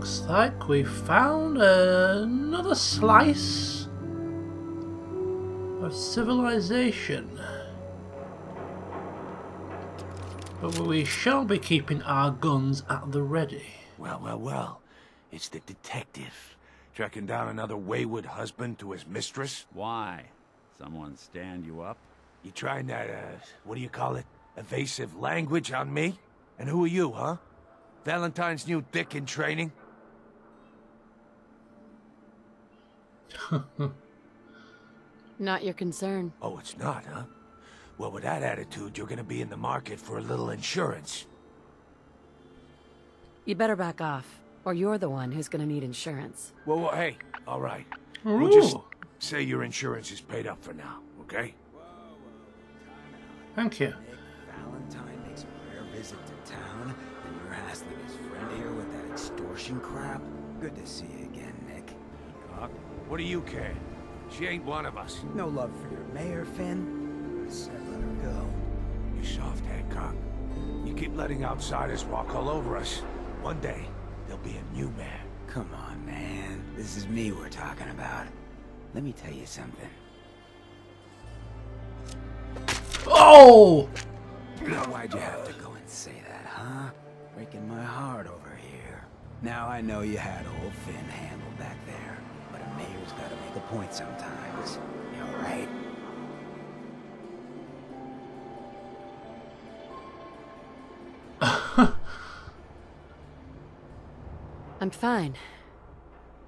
looks like we found another slice of civilization. But we shall be keeping our guns at the ready. Well. It's the detective. Tracking down another wayward husband to his mistress. Why? Someone stand you up? You trying that, what do you call it? Evasive language on me? And who are you, huh? Valentine's new dick in training? Not your concern. Oh, it's not, huh? Well, with that attitude, you're gonna be in the market for a little insurance. You better back off, or you're the one who's gonna need insurance. Well, hey, all right. Ooh. We'll just say your insurance is paid up for now, okay? Thank you. Nick Valentine makes a rare visit to town, and you're hassling his friend here with that extortion crap? Good to see you again, Nick. What do you care? She ain't one of us. No love for your mayor, Finn? I said let her go. You soft Hancock. You keep letting outsiders walk all over us. One day, there'll be a new man. Come on, man. This is me we're talking about. Let me tell you something. Oh! Now, why'd you have to go and say that, huh? Breaking my heart over here. Now I know you had old Finn handled back there, but a mayor's gotta make a point sometimes. You alright? I'm fine.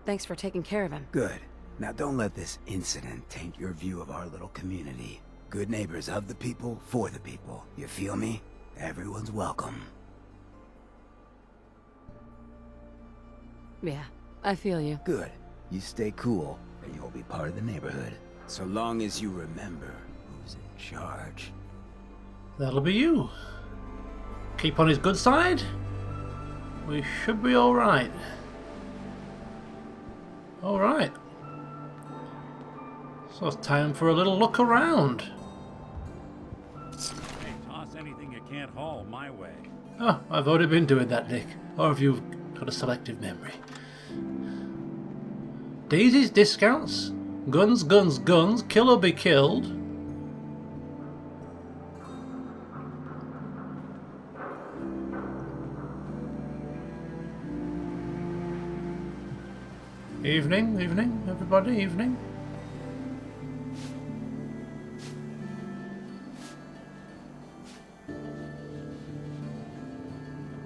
Thanks for taking care of him. Good. Now don't let this incident taint your view of our little community. Good neighbors of the people, for the people. You feel me? Everyone's welcome. Yeah, I feel you. Good. You stay cool, and you'll be part of the neighborhood. So long as you remember who's in charge. That'll be you. Keep on his good side. We should be alright. Alright. So it's time for a little look around. Hey, toss anything you can't haul my way. Oh, I've already been doing that, Nick. Or have you got a selective memory? Daisy's discounts. Guns, guns, guns. Kill or be killed. Evening, evening, everybody, evening.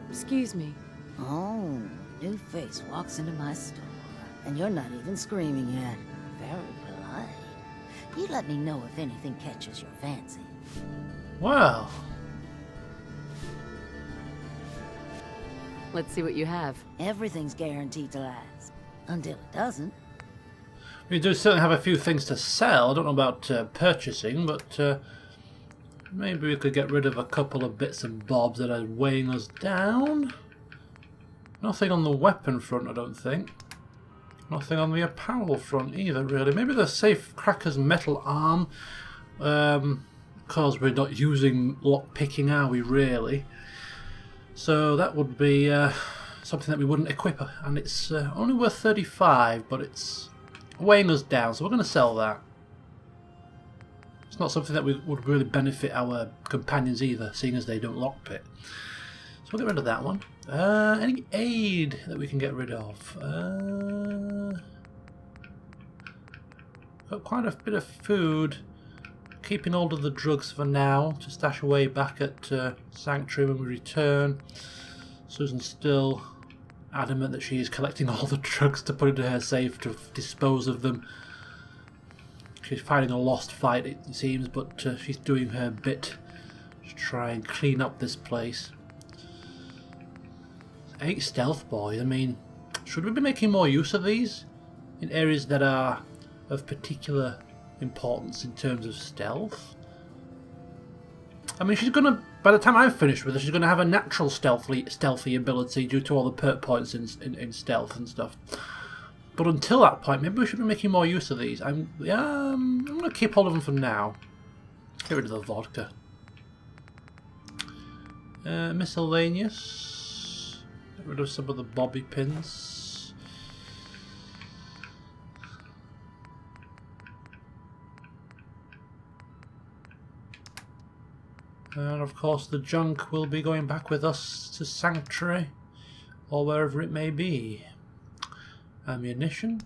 Excuse me. Oh, new face walks into my store, and you're not even screaming yet. Very polite. You let me know if anything catches your fancy. Well, Let's see what you have. Everything's guaranteed to last. Until it doesn't. we do certainly have a few things to sell. I don't know about purchasing, but maybe we could get rid of a couple of bits and bobs that are weighing us down. Nothing on the weapon front, I don't think. Nothing on the apparel front either, really. Maybe the Safe Cracker's metal arm, because we're not using lock picking, are we, really? So that would be something that we wouldn't equip, and it's only worth 35, but it's weighing us down, so we're going to sell that. It's not something that would really benefit our companions either, seeing as they don't lockpick. So we'll get rid of that one. Any aid that we can get rid of? Got quite a bit of food. Keeping hold of the drugs for now to stash away back at Sanctuary when we return. Susan's still adamant that she is collecting all the drugs to put into her safe to dispose of them. She's fighting a lost fight, it seems, but she's doing her bit to try and clean up this place. 8 stealth boys. I mean, should we be making more use of these in areas that are of particular importance in terms of stealth? I mean, she's gonna, by the time I'm finished with her, she's gonna have a natural stealthy ability due to all the perk points in stealth and stuff. But until that point, maybe we should be making more use of these. I'm gonna keep hold of them for now. Get rid of the vodka. Miscellaneous. Get rid of some of the bobby pins. And of course the junk will be going back with us to Sanctuary, or wherever it may be. Ammunition.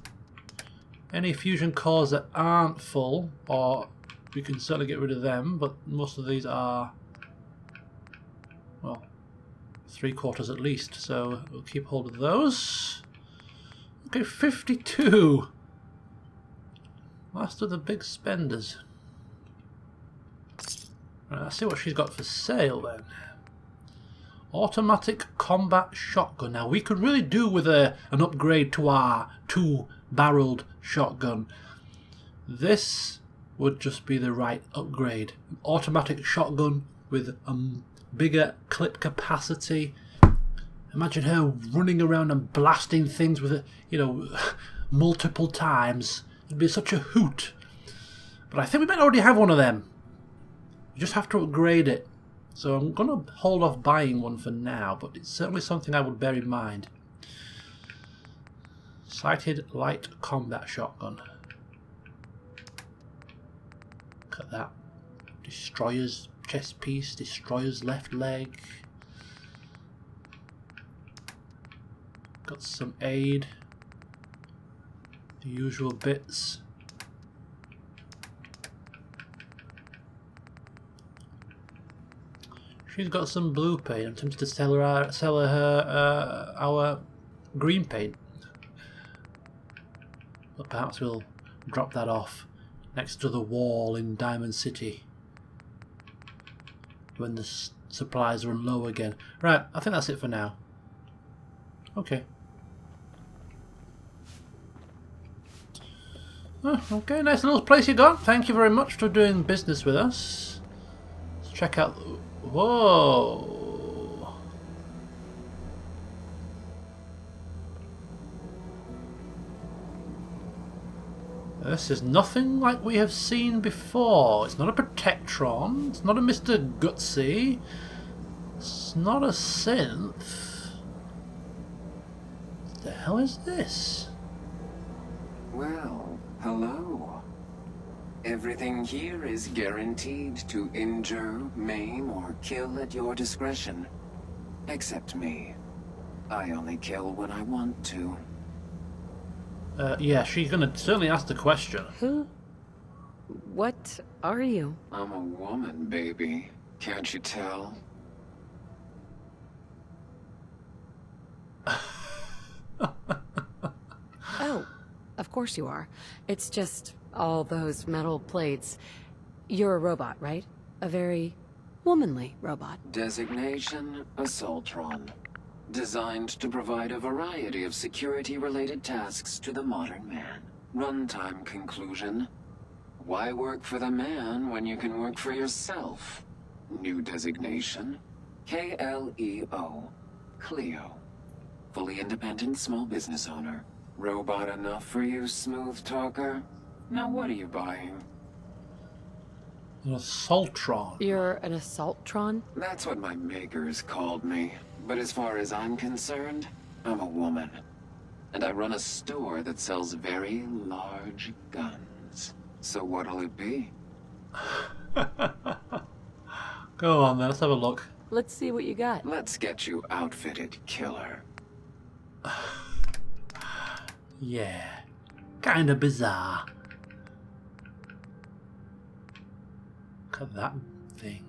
Any fusion cores that aren't full, or we can certainly get rid of them, but most of these are, well, 3/4 at least, so we'll keep hold of those. Okay, 52! Last of the big spenders. Right, let's see what she's got for sale then. Automatic combat shotgun. Now we could really do with an upgrade to our 2-barreled shotgun. This would just be the right upgrade. An automatic shotgun with a bigger clip capacity. Imagine her running around and blasting things with it, you know, multiple times. It'd be such a hoot. But I think we might already have one of them. You just have to upgrade it. So I'm going to hold off buying one for now, but it's certainly something I would bear in mind. Sighted light combat shotgun. Look at that. Destroyer's chest piece, destroyer's left leg. Got some aid. The usual bits. She's got some blue paint. I'm tempted to sell her our green paint. But perhaps we'll drop that off next to the wall in Diamond City when the supplies run low again. Right, I think that's it for now. Okay. Oh, okay, nice little place you got. Thank you very much for doing business with us. Let's check out... Whoa! This is nothing like we have seen before. It's not a Protectron. It's not a Mr. Gutsy. It's not a synth. What the hell is this? Well, hello. Everything here is guaranteed to injure, maim, or kill at your discretion. Except me. I only kill when I want to. Yeah, she's gonna certainly ask the question. Who? What are you? I'm a woman, baby. Can't you tell? Oh, of course you are. It's just all those metal plates. You're a robot, right? A very womanly robot. Designation, Assaultron. Designed to provide a variety of security-related tasks to the modern man. Runtime conclusion. Why work for the man when you can work for yourself? New designation. KLEO. Cleo. Fully independent small business owner. Robot enough for you, smooth talker? Now what are you buying? An Assaultron. You're an Assaultron? That's what my makers called me. But as far as I'm concerned, I'm a woman. And I run a store that sells very large guns. So what'll it be? Go on then, let's have a look. Let's see what you got. Let's get you outfitted, killer. Yeah. Kinda bizarre. Look at that thing.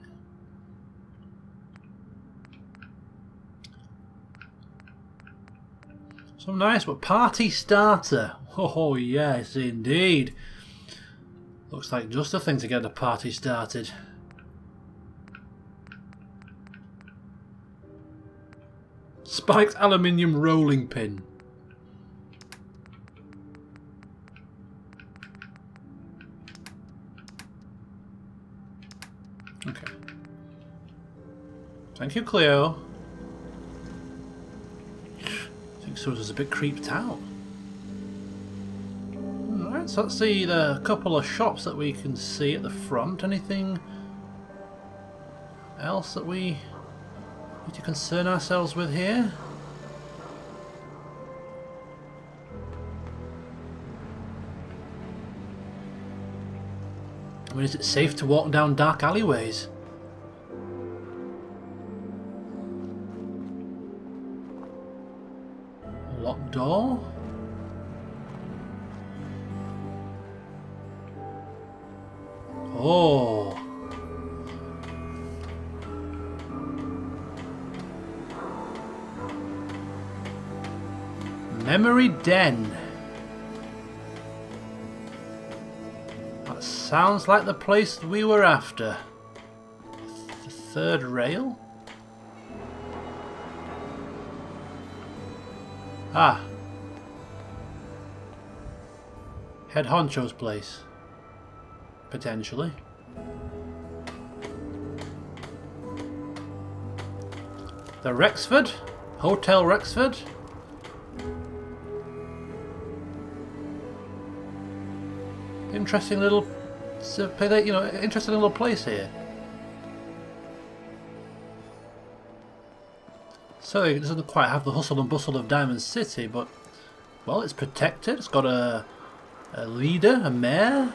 So nice, but party starter. Oh yes, indeed. Looks like just the thing to get the party started. Spiked aluminium rolling pin. Okay. Thank you, Cleo. I think Susan's a bit creeped out. Alright, so let's see the couple of shops that we can see at the front. Anything else that we need to concern ourselves with here? I mean, is it safe to walk down dark alleyways? door. Oh. Memory Den. That sounds like the place we were after. The third rail? Ah. Head honcho's place. Potentially. The Rexford? Hotel Rexford? Interesting little, interesting little place here. So it doesn't quite have the hustle and bustle of Diamond City, but well, it's protected. It's got a leader, a mayor.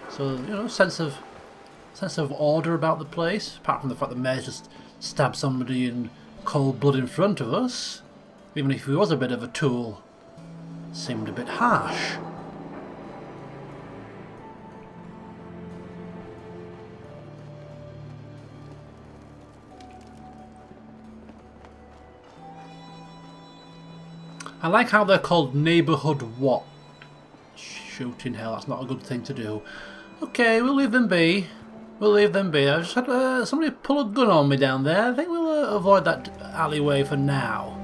So sense of order about the place. Apart from the fact the mayor just stabbed somebody in cold blood in front of us, even if he was a bit of a tool, seemed a bit harsh. I like how they're called neighbourhood watch. Shooting hell, that's not a good thing to do. Okay, we'll leave them be. We'll leave them be. I just had somebody pull a gun on me down there. I think we'll avoid that alleyway for now.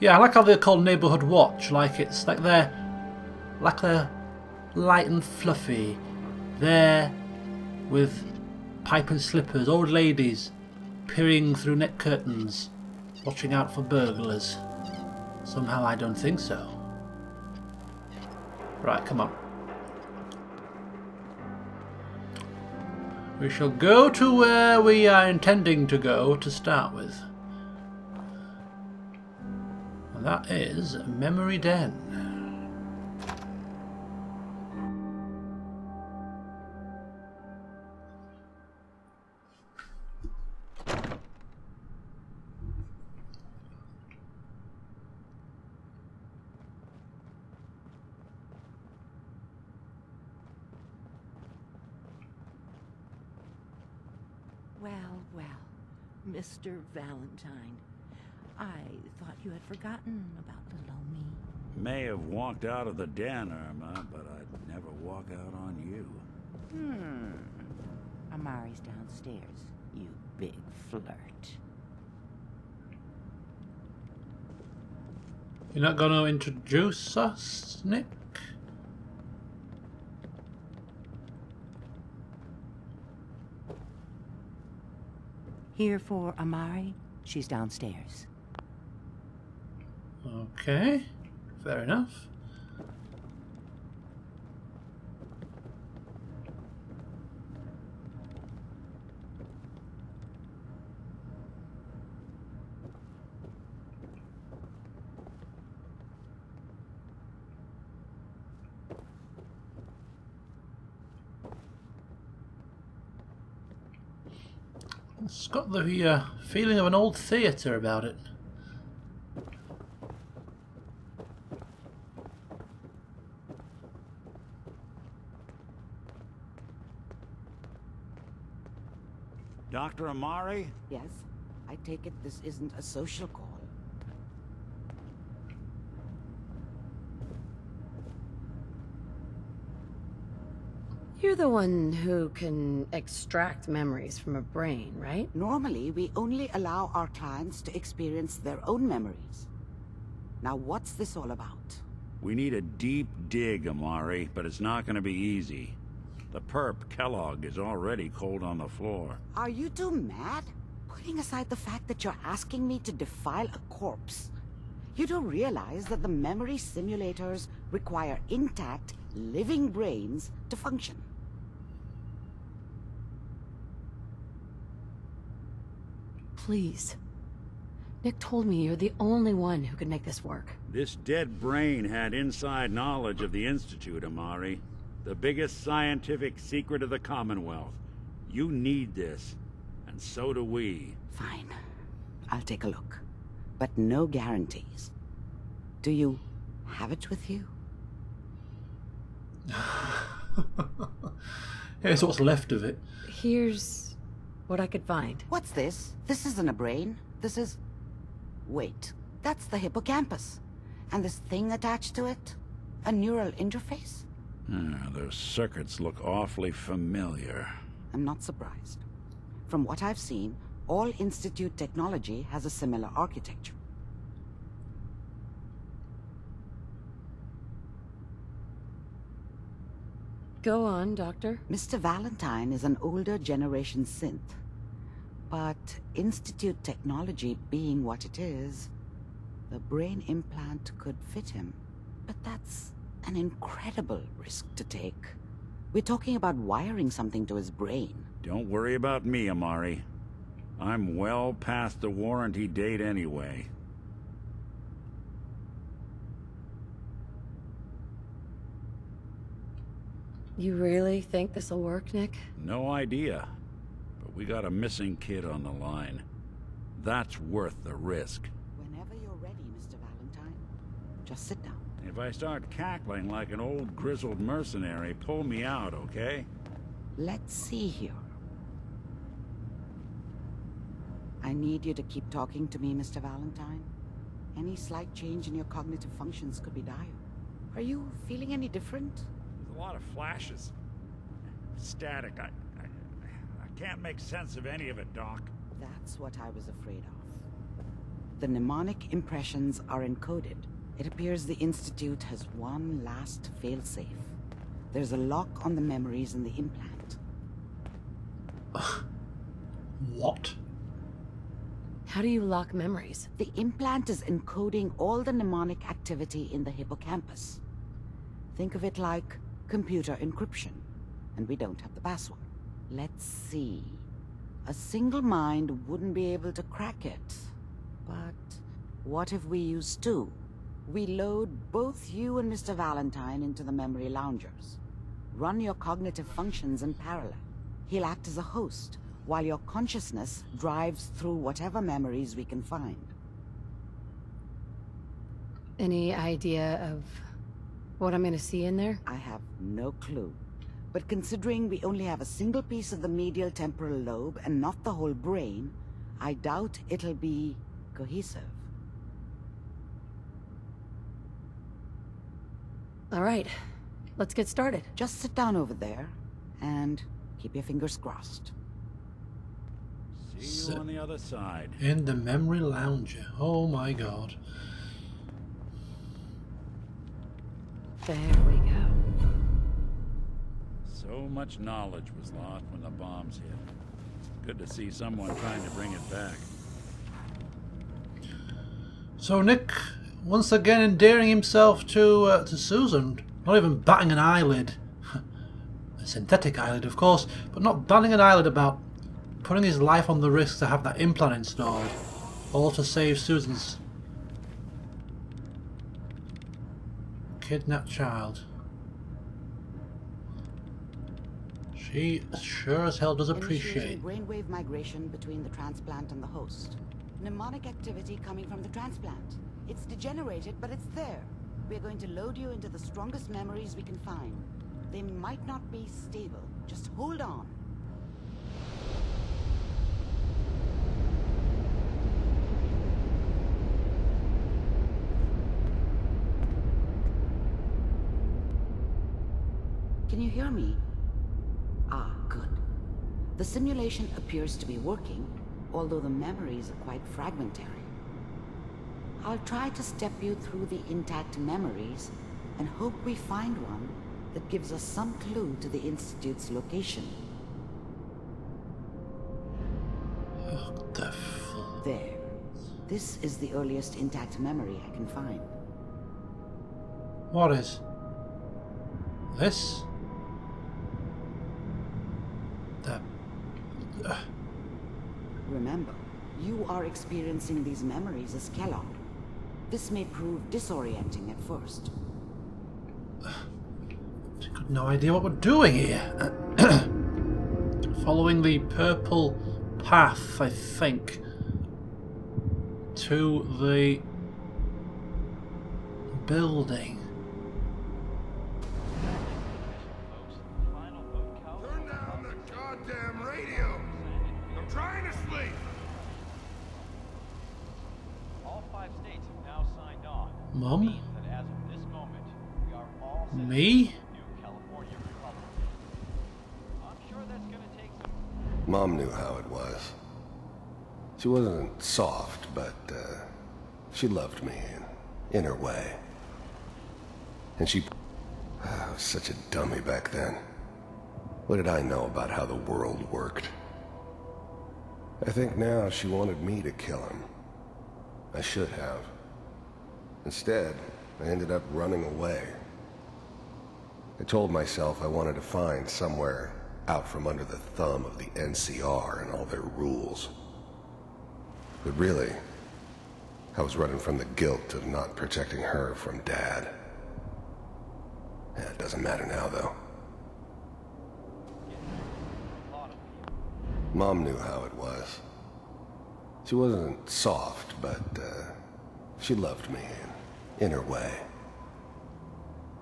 Yeah, I like how they're called neighbourhood watch. Like it's like they're light and fluffy. There with pipe and slippers, old ladies peering through net curtains, watching out for burglars. Somehow I don't think so. Right, come on. We shall go to where we are intending to go to start with. And that is Memory Den. Well, Mr. Valentine. I thought you had forgotten about little me. May have walked out of the den, Irma, but I'd never walk out on you. Amari's downstairs, you big flirt. You're not going to introduce us, Nick? Here for Amari? She's downstairs. Okay, fair enough. It's got the feeling of an old theatre about it. Dr. Amari? Yes? I take it this isn't a social call. You're the one who can extract memories from a brain, right? Normally, we only allow our clients to experience their own memories. Now, what's this all about? We need a deep dig, Amari, but it's not gonna be easy. The perp, Kellogg, is already cold on the floor. Are you two mad? Putting aside the fact that you're asking me to defile a corpse, you don't realize that the memory simulators require intact, living brains to function. Please. Nick told me you're the only one who can make this work. This dead brain had inside knowledge of the Institute, Amari. The biggest scientific secret of the Commonwealth. You need this, and so do we. Fine. I'll take a look. but no guarantees. Do you have it with you? Here's what's left of it. Here's what I could find. What's this? This isn't a brain. This is... Wait, that's the hippocampus. And this thing attached to it? A neural interface? Those circuits look awfully familiar. I'm not surprised. From what I've seen, all Institute technology has a similar architecture. Go on, Doctor. Mr. Valentine is an older generation synth. But Institute technology being what it is, the brain implant could fit him. But that's an incredible risk to take. We're talking about wiring something to his brain. Don't worry about me, Amari. I'm well past the warranty date anyway. You really think this'll work, Nick? No idea. But we got a missing kid on the line. That's worth the risk. Whenever you're ready, Mr. Valentine. Just sit down. If I start cackling like an old grizzled mercenary, pull me out, okay? Let's see here. I need you to keep talking to me, Mr. Valentine. Any slight change in your cognitive functions could be dire. Are you feeling any different? There's a lot of flashes. Static. I can't make sense of any of it, Doc. That's what I was afraid of. The mnemonic impressions are encoded. It appears the Institute has one last failsafe. There's a lock on the memories in the implant. What? How do you lock memories? The implant is encoding all the mnemonic activity in the hippocampus. Think of it like computer encryption, and we don't have the password. Let's see. A single mind wouldn't be able to crack it. But what if we use two? We load both you and Mr. Valentine into the memory loungers. Run your cognitive functions in parallel. He'll act as a host, while your consciousness drives through whatever memories we can find. Any idea of what I'm gonna see in there? I have no clue. But considering we only have a single piece of the medial temporal lobe and not the whole brain, I doubt it'll be cohesive. All right, let's get started. Just sit down over there and keep your fingers crossed. See you on the other side. In the memory lounger. Oh my god. There we go. So much knowledge was lost when the bombs hit. Good to see someone trying to bring it back. So Nick, once again endearing himself to Susan, not even batting an eyelid. A synthetic eyelid, of course, but not batting an eyelid about putting his life on the risk to have that implant installed, all to save Susan's kidnapped child. She sure as hell does appreciate. Initiating brainwave migration between the transplant and the host. Mnemonic activity coming from the transplant. It's degenerated, but it's there. We're going to load you into the strongest memories we can find. They might not be stable. Just hold on. Can you hear me? Ah, good. The simulation appears to be working, although the memories are quite fragmentary. I'll try to step you through the intact memories and hope we find one that gives us some clue to the Institute's location. What the fuck? There. This is the earliest intact memory I can find. What is this? Remember, you are experiencing these memories as Kellogg. This may prove disorienting at first. I've got no idea what we're doing here. Following the purple path, I think, to the building. Turn down the goddamn radio! I'm trying to sleep! All 5 states have now signed on. Mum? Means that as of this moment, we are all Me? citizens of the new California Republic. I'm sure that's gonna take some... Mom knew how it was. She wasn't soft, but she loved me in her way. And she... I was such a dummy back then. What did I know about how the world worked? I think now she wanted me to kill him. I should have. Instead, I ended up running away. I told myself I wanted to find somewhere out from under the thumb of the NCR and all their rules. But really, I was running from the guilt of not protecting her from Dad. Yeah, it doesn't matter now, though. Mom knew how it was. She wasn't soft, but she loved me in her way.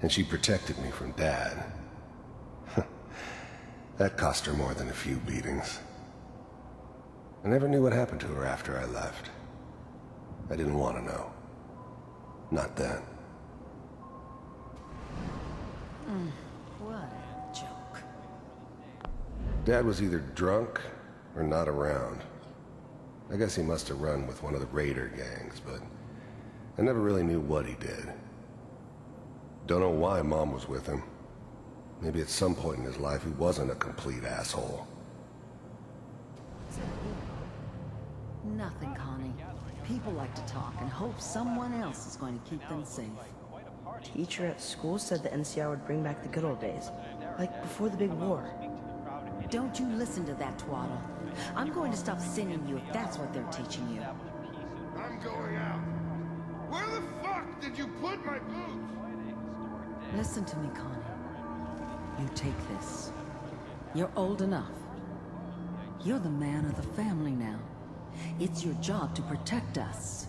And she protected me from Dad. That cost her more than a few beatings. I never knew what happened to her after I left. I didn't want to know. Not then. What a joke. Dad was either drunk or not around. I guess he must have run with one of the raider gangs, but I never really knew what he did. Don't know why Mom was with him. Maybe at some point in his life he wasn't a complete asshole. Nothing, Connie. People like to talk and hope someone else is going to keep them safe. Teacher at school said the NCR would bring back the good old days, like before the big war. Don't you listen to that twaddle. I'm going to stop singing you if that's what they're teaching you. I'm going out. Where the fuck did you put my boots? Listen to me, Connie. You take this. You're old enough. You're the man of the family now. It's your job to protect us.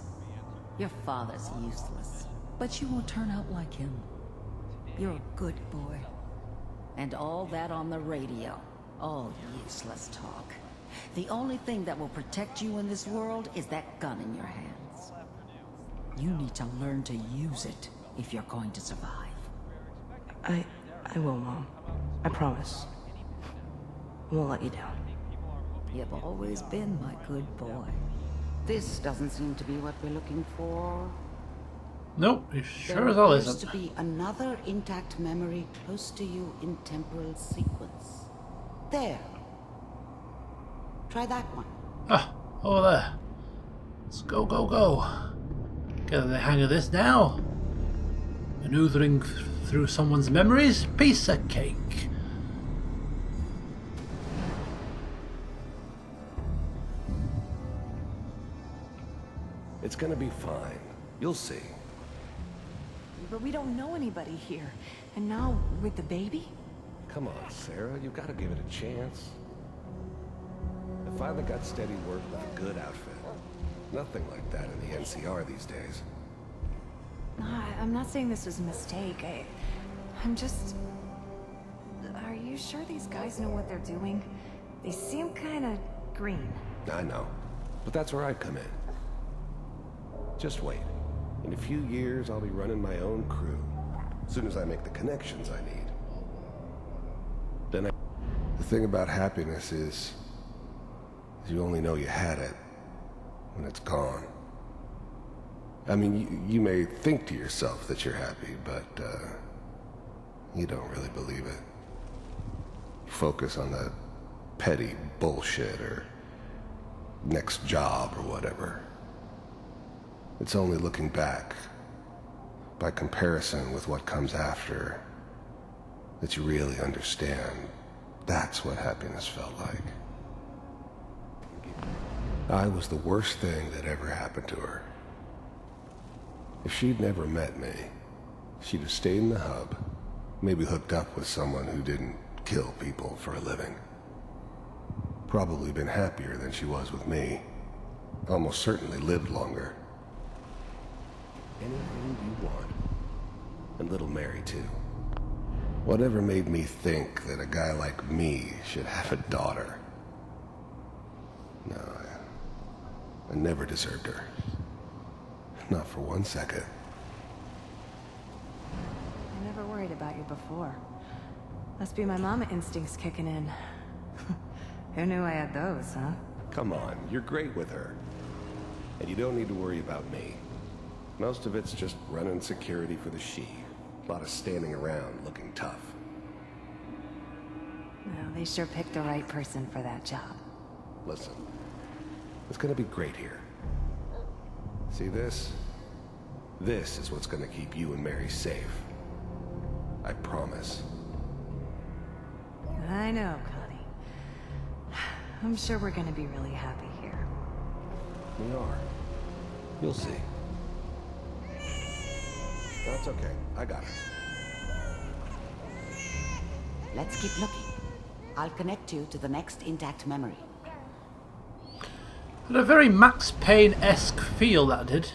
Your father's useless, but you won't turn out like him. You're a good boy. And all that on the radio, all useless talk. The only thing that will protect you in this world is that gun in your hands. You need to learn to use it if you're going to survive. I will, Mom. I promise. I won't let you down. You've always been my good boy. This doesn't seem to be what we're looking for. Nope, it sure There as hell appears isn't. to be another intact memory close to you in temporal sequence. There. Try that one. Ah, over there. Let's go, go, go. Get the hang of this now. Maneuvering through someone's memories, piece of cake. It's gonna be fine. You'll see. But we don't know anybody here. And now, with the baby? Come on, Sarah. You've got to give it a chance. I finally got steady work with a good outfit. Nothing like that in the NCR these days. No, I'm not saying this was a mistake. I'm just... Are you sure these guys know what they're doing? They seem kind of green. I know. But that's where I come in. Just wait. In a few years, I'll be running my own crew. As soon as I make the connections I need. The thing about happiness is you only know you had it when it's gone. I mean, you may think to yourself that you're happy, but you don't really believe it. You focus on the petty bullshit or next job or whatever. It's only looking back, by comparison with what comes after, that you really understand. That's what happiness felt like. I was the worst thing that ever happened to her. If she'd never met me, she'd have stayed in the hub, maybe hooked up with someone who didn't kill people for a living. Probably been happier than she was with me. Almost certainly lived longer. Anything you want. And little Mary, too. Whatever made me think that a guy like me should have a daughter? No, I never deserved her. Not for 1 second. I never worried about you before. Must be my mama instincts kicking in. Who knew I had those, huh? Come on, you're great with her. And you don't need to worry about me. Most of it's just running security for the she. A lot of standing around looking tough. Well, they sure picked the right person for that job. Listen, it's gonna be great here. See this? This is what's gonna keep you and Mary safe. I promise. I know, Connie. I'm sure we're gonna be really happy here. We are. You'll see. That's okay. I got it. Let's keep looking. I'll connect you to the next intact memory. Had a very Max Payne-esque feel, that did.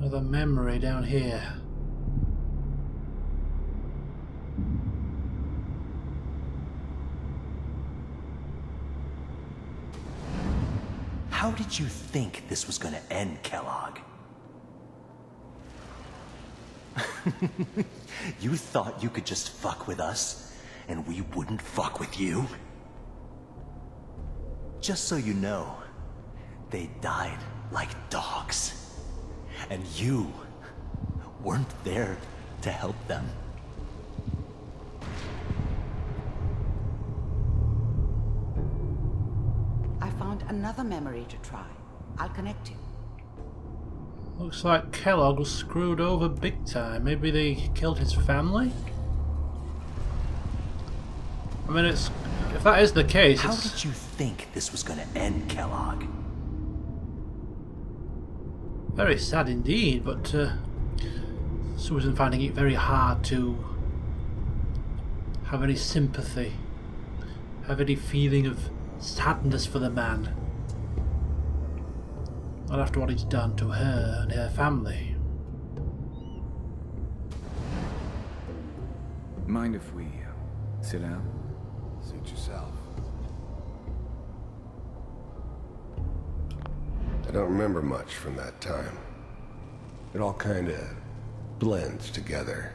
Another memory down here. How did you think this was gonna end, Kellogg? You thought you could just fuck with us, and we wouldn't fuck with you? Just so you know, they died like dogs. And you weren't there to help them. I found another memory to try. I'll connect you. Looks like Kellogg was screwed over big time. Maybe they killed his family? I mean, if that is the case, How did you think this was gonna end, Kellogg? very sad indeed, but Susan finding it very hard to have any sympathy, have any feeling of sadness for the man. Not after what he's done to her and her family. Mind if we sit down? Suit yourself. I don't remember much from that time. It all kinda blends together.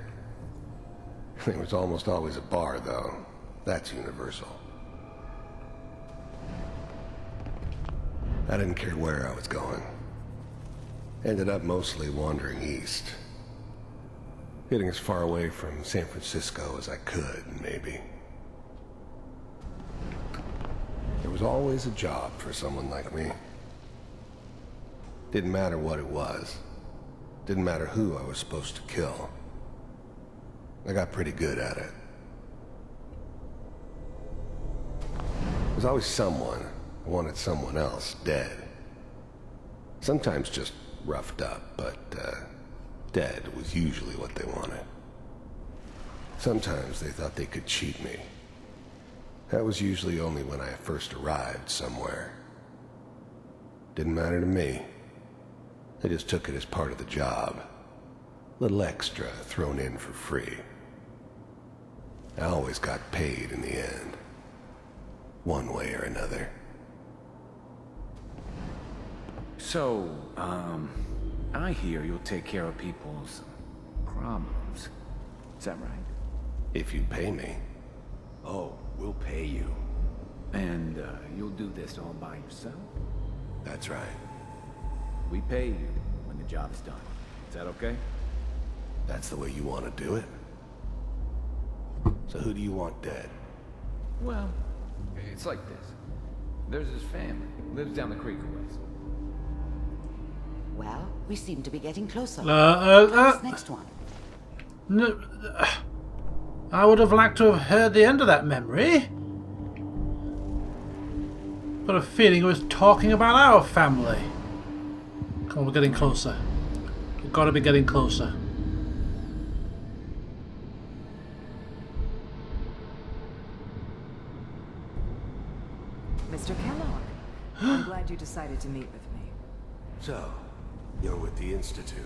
There was almost always a bar, though. That's universal. I didn't care where I was going. Ended up mostly wandering east. Getting as far away from San Francisco as I could, maybe. There was always a job for someone like me. Didn't matter what it was. Didn't matter who I was supposed to kill. I got pretty good at it. There was always someone who wanted someone else dead. Sometimes just roughed up, but dead was usually what they wanted. Sometimes they thought they could cheat me. That was usually only when I first arrived somewhere. Didn't matter to me. I just took it as part of the job. Little extra thrown in for free. I always got paid in the end. One way or another. So, I hear you'll take care of people's problems. Is that right? If you pay me. Oh, we'll pay you. And, you'll do this all by yourself? That's right. We pay you when the job's done. Is that okay? That's the way you want to do it? So who do you want dead? Well, it's like this. There's his family. Lives down the creek a ways. Well, we seem to be getting closer. What's next one? No, I would have liked to have heard the end of that memory. Got a feeling it was talking about our family. Come on, we're getting closer. We've got to be getting closer. Mr. Kellogg, I'm glad you decided to meet with me. So, you're with the Institute.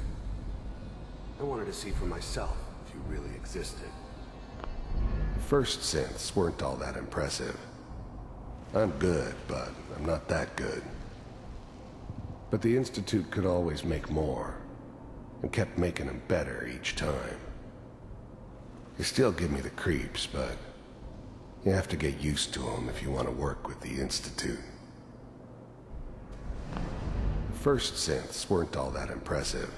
I wanted to see for myself if you really existed. The first synths weren't all that impressive. I'm good, but I'm not that good. But the Institute could always make more, and kept making them better each time. They still give me the creeps, but you have to get used to them if you want to work with the Institute. The first synths weren't all that impressive.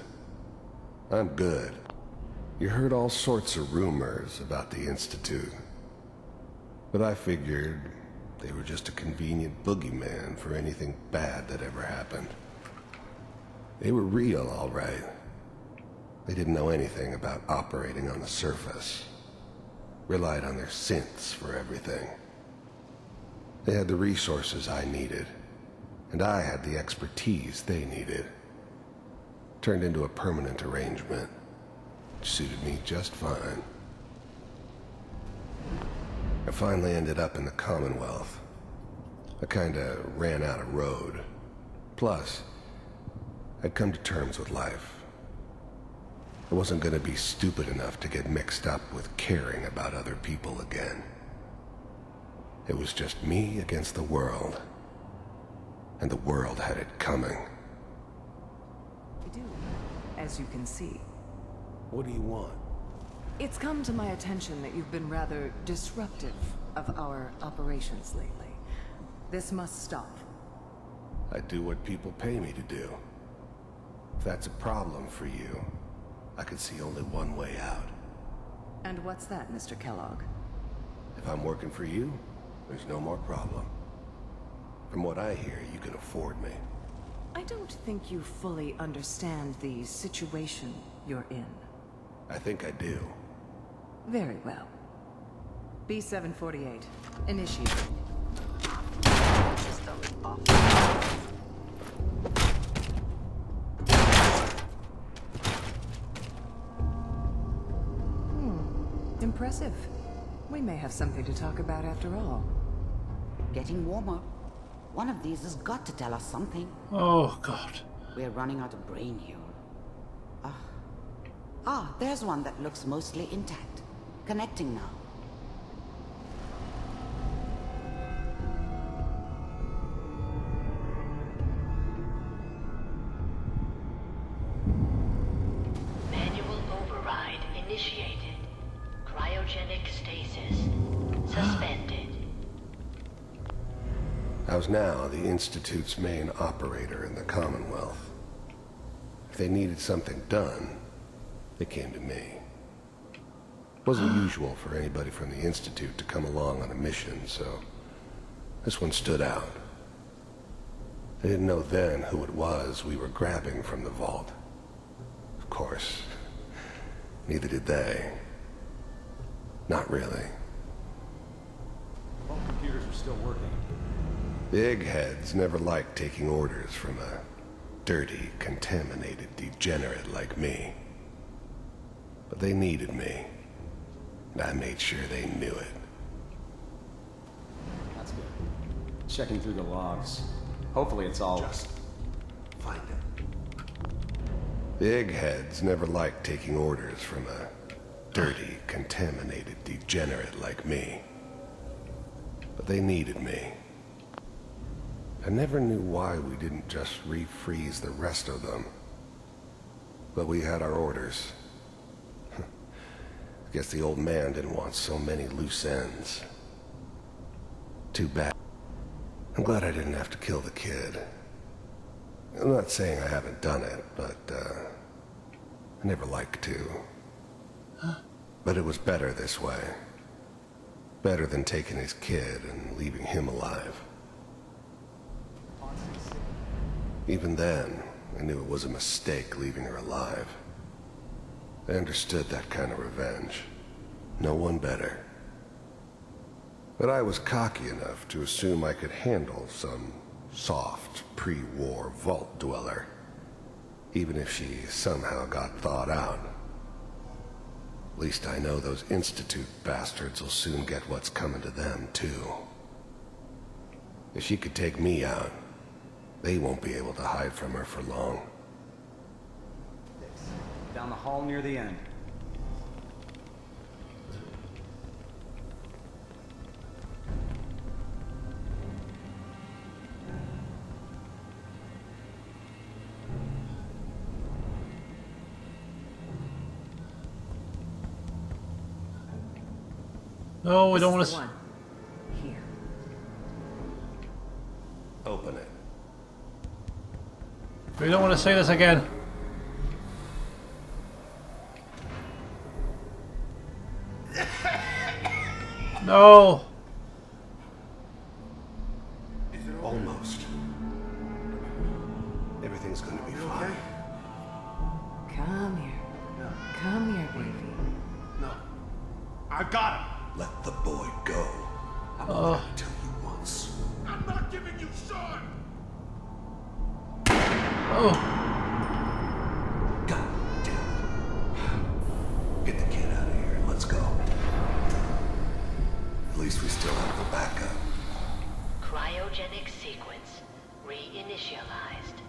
I'm good. You heard all sorts of rumors about the Institute. But I figured they were just a convenient boogeyman for anything bad that ever happened. They were real, all right. They didn't know anything about operating on the surface. Relied on their synths for everything. They had the resources I needed, and I had the expertise they needed. Turned into a permanent arrangement, which suited me just fine. I finally ended up in the Commonwealth. I kinda ran out of road. Plus, I'd come to terms with life. I wasn't gonna be stupid enough to get mixed up with caring about other people again. It was just me against the world. And the world had it coming. I do, as you can see. What do you want? It's come to my attention that you've been rather disruptive of our operations lately. This must stop. I do what people pay me to do. If that's a problem for you, I could see only one way out. And what's that, Mr. Kellogg? If I'm working for you, there's no more problem. From what I hear, you can afford me. I don't think you fully understand the situation you're in. I think I do. Very well. B-748, initiate. System off. Impressive. We may have something to talk about after all. Getting warmer. One of these has got to tell us something. Oh, God. We're running out of brain here. There's one that looks mostly intact. Connecting now. Manual override initiated. Cryogenic stasis suspended. I was now the Institute's main operator in the Commonwealth. If they needed something done, they came to me. It wasn't usual for anybody from the Institute to come along on a mission, so this one stood out. I didn't know then who it was we were grabbing from the vault. Of course, neither did they. Not really. All computers are still working. Big heads never liked taking orders from a dirty, contaminated degenerate like me. But they needed me, and I made sure they knew it. That's good. Checking through the logs. Hopefully it's all... Just find it. Big heads never liked taking orders from a dirty, contaminated degenerate like me. But they needed me. I never knew why we didn't just refreeze the rest of them. But we had our orders. I guess the old man didn't want so many loose ends. Too bad. I'm glad I didn't have to kill the kid. I'm not saying I haven't done it, but, I never liked to. But it was better this way. Better than taking his kid and leaving him alive. Even then, I knew it was a mistake leaving her alive. I understood that kind of revenge. No one better. But I was cocky enough to assume I could handle some soft, pre-war vault dweller, even if she somehow got thawed out. At least I know those Institute bastards will soon get what's coming to them, too. If she could take me out, They won't be able to hide from her for long. Down the hall near the end. No, we don't want to. Here. Open it. We don't want to see this again. No. Almost. Everything's going to be fine. Come here. No. Come here, baby. No. I got him. Let the boy go. I'm only going to tell you once. I'm not giving you Sean. Oh. God damn it. Get the kid out of here and let's go. At least we still have the backup. Cryogenic sequence reinitialized.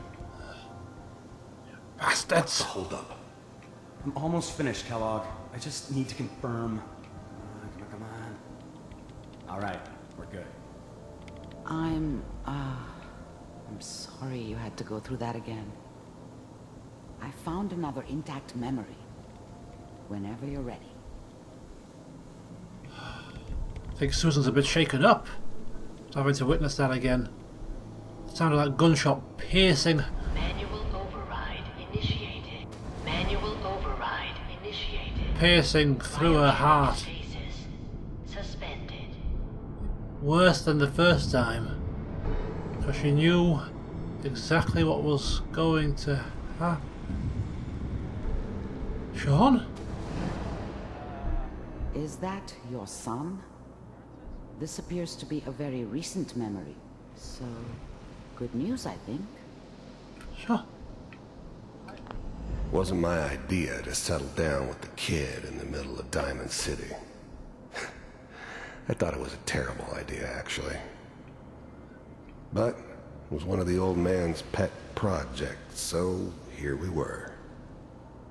Bastards. Hold up. I'm almost finished, Kellogg. I just need to confirm. Come on. All right, we're good. I'm sorry you had to go through that again. I found another intact memory. Whenever you're ready. I think Susan's a bit shaken up. Having to witness that again. It sounded like gunshot piercing. Manual override initiated. Manual override initiated. Piercing through her heart. Stasis suspended. Worse than the first time. Because she knew exactly what was going to happen. Sean? Is that your son? This appears to be a very recent memory. So, good news, I think. Sure. Wasn't my idea to settle down with the kid in the middle of Diamond City. I thought it was a terrible idea, actually. But it was one of the old man's pet projects, so here we were.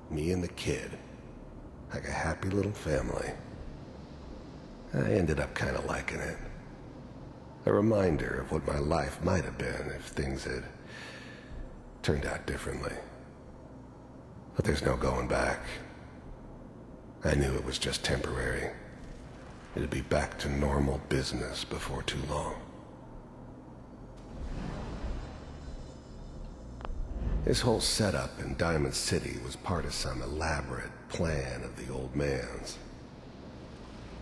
Me and the kid. Like a happy little family. I ended up kind of liking it. A reminder of what my life might have been if things had turned out differently. But there's no going back. I knew it was just temporary. It'd be back to normal business before too long. This whole setup in Diamond City was part of some elaborate plan of the old man's.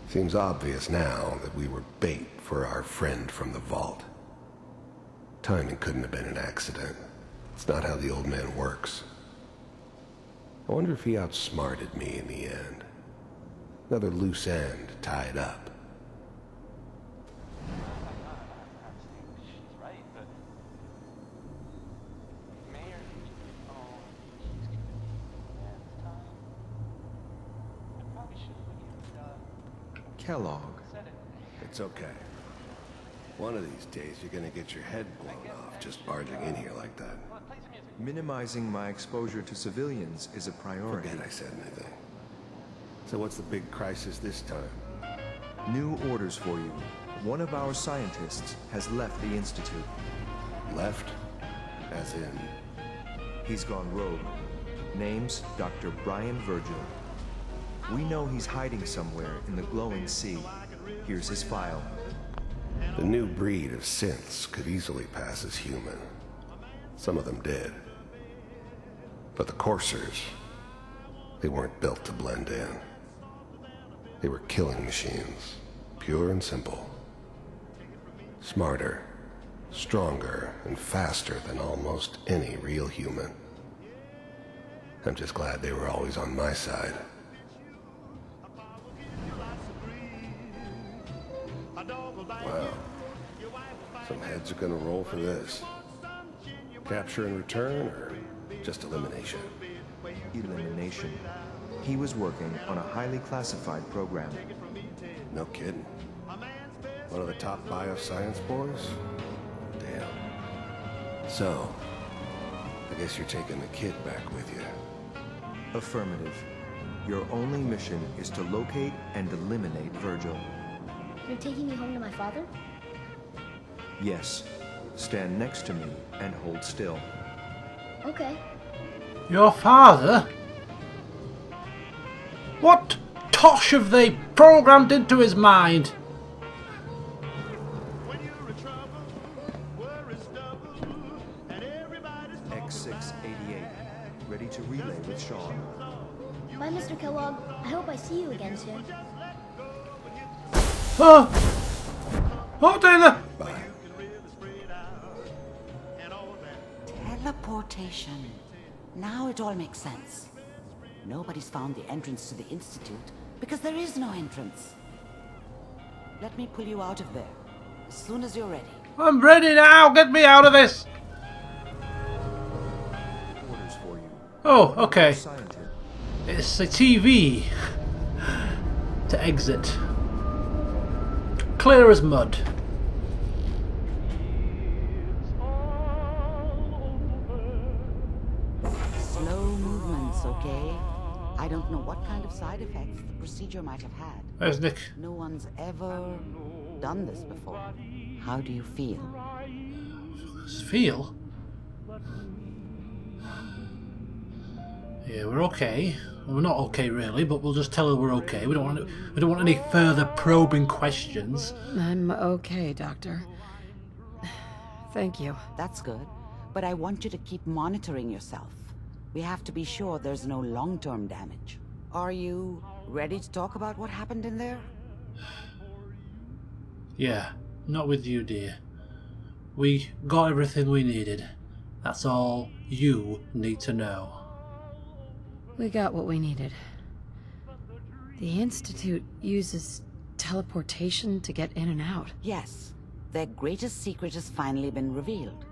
Seems obvious now that we were bait for our friend from the vault. Timing couldn't have been an accident. It's not how the old man works. I wonder if he outsmarted me in the end. Another loose end tied up. Kellogg. It's okay. One of these days you're gonna get your head blown off just barging in here like that. Minimizing my exposure to civilians is a priority. Forget I said anything. So what's the big crisis this time? New orders for you. One of our scientists has left the Institute. Left? As in? He's gone rogue. Name's Dr. Brian Virgil. We know he's hiding somewhere in the glowing sea. Here's his file. The new breed of synths could easily pass as human. Some of them did. But the coursers, they weren't built to blend in. They were killing machines, pure and simple. Smarter, stronger, and faster than almost any real human. I'm just glad they were always on my side. Wow. Some heads are gonna roll for this. Capture and return, or just elimination? Elimination. He was working on a highly classified program. No kidding. One of the top bioscience boys? Damn. So, I guess you're taking the kid back with you. Affirmative. Your only mission is to locate and eliminate Virgil. You're taking me home to my father? Yes. Stand next to me and hold still. Okay. Your father? What tosh have they programmed into his mind? X688. Ready to relay with Sean. Bye, Mr. Kellogg. I hope I see you again soon. Oh! Oh, Taylor! Bye. Teleportation. Now it all makes sense. Nobody's found the entrance to the Institute because there is no entrance. Let me pull you out of there as soon as you're ready. I'm ready now! Get me out of this! Orders for you. Oh, okay. Scientist. It's a TV to exit. Clear as mud. Slow movements, okay? I don't know what kind of side effects the procedure might have had. There's Nick. No one's ever done this before. How do you feel? Feel? Yeah, we're okay. Well, we're not okay really, but we'll just tell her we're okay. We don't want any further probing questions. I'm okay, Doctor. Thank you. That's good. But I want you to keep monitoring yourself. We have to be sure there's no long-term damage. Are you ready to talk about what happened in there? Yeah, not with you, dear. We got everything we needed. That's all you need to know. We got what we needed. The Institute uses teleportation to get in and out. Yes. Their greatest secret has finally been revealed.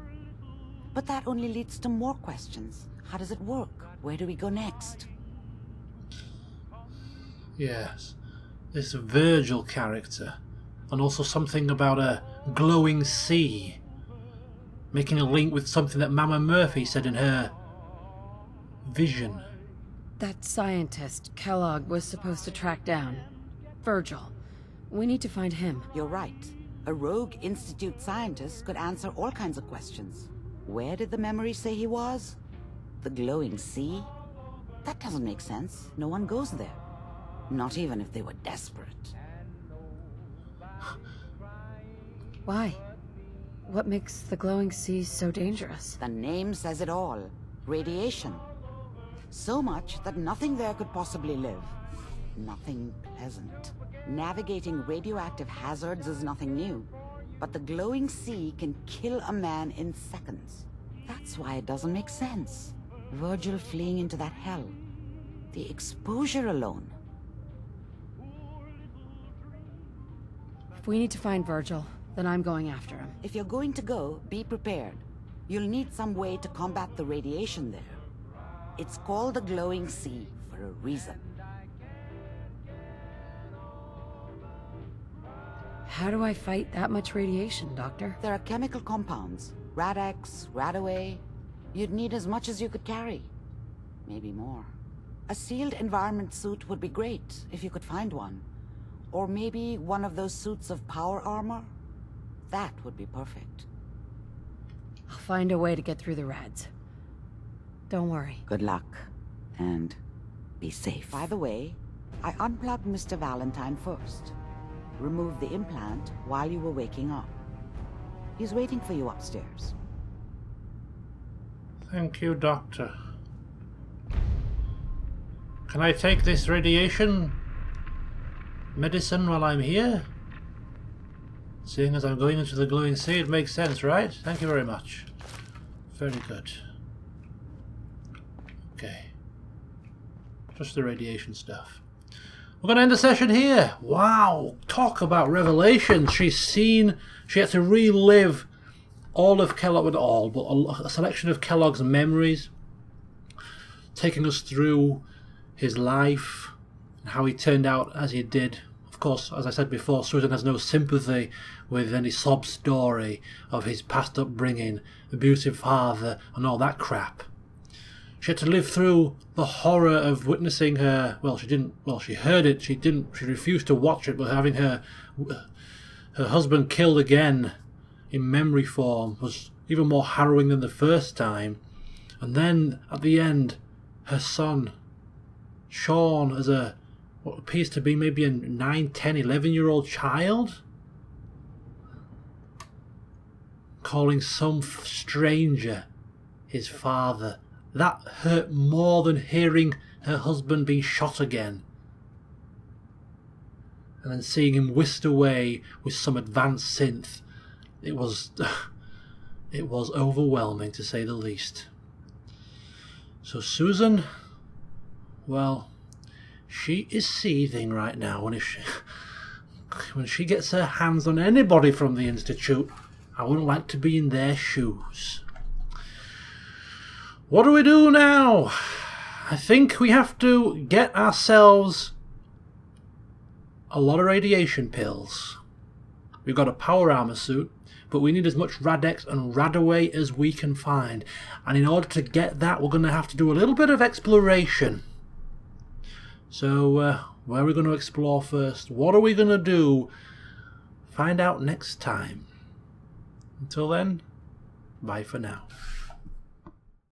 But that only leads to more questions. How does it work? Where do we go next? Yes, this Virgil character. And also something about a glowing sea. Making a link with something that Mama Murphy said in her vision. That scientist Kellogg was supposed to track down. Virgil. We need to find him. You're right. A rogue Institute scientist could answer all kinds of questions. Where did the memory say he was? The glowing sea? That doesn't make sense. No one goes there. Not even if they were desperate. Why? What makes the glowing sea so dangerous? The name says it all. Radiation. So much that nothing there could possibly live. Nothing pleasant. Navigating radioactive hazards is nothing new. But the glowing sea can kill a man in seconds. That's why it doesn't make sense. Virgil fleeing into that hell. The exposure alone. If we need to find Virgil, then I'm going after him. If you're going to go, be prepared. You'll need some way to combat the radiation there. It's called the glowing sea for a reason. How do I fight that much radiation, Doctor? There are chemical compounds. Rad-X, Radaway. You'd need as much as you could carry. Maybe more. A sealed environment suit would be great, if you could find one. Or maybe one of those suits of power armor? That would be perfect. I'll find a way to get through the rads. Don't worry. Good luck. And be safe. By the way, I unplugged Mr. Valentine first. Removed the implant while you were waking up. He's waiting for you upstairs. Thank you, Doctor. Can I take this radiation medicine while I'm here? Seeing as I'm going into the glowing sea, it makes sense, right? Thank you very much. Very good. Okay. Just the radiation stuff. We're going to end the session here. Wow. Talk about revelations. She had to relive all of Kellogg, not all, but a selection of Kellogg's memories, taking us through his life and how he turned out as he did. Of of course, as I said before, Susan has no sympathy with any sob story of his past upbringing, abusive father, and all that crap. She had to live through the horror of witnessing her, well, she heard it, she refused to watch it, but having her husband killed again in memory form was even more harrowing than the first time. And then, at the end, her son, Sean, as what appears to be maybe a 9, 10, 11-year-old child, calling some stranger his father. That hurt more than hearing her husband being shot again. And then seeing him whisked away with some advanced synth. It was overwhelming, to say the least. So Susan, well, she is seething right now. When she gets her hands on anybody from the Institute, I wouldn't like to be in their shoes. What do we do now? I think we have to get ourselves a lot of radiation pills. We've got a power armor suit, but we need as much Rad-X and Radaway as we can find. And in order to get that, we're going to have to do a little bit of exploration. So, where are we going to explore first? What are we going to do? Find out next time. Until then, bye for now.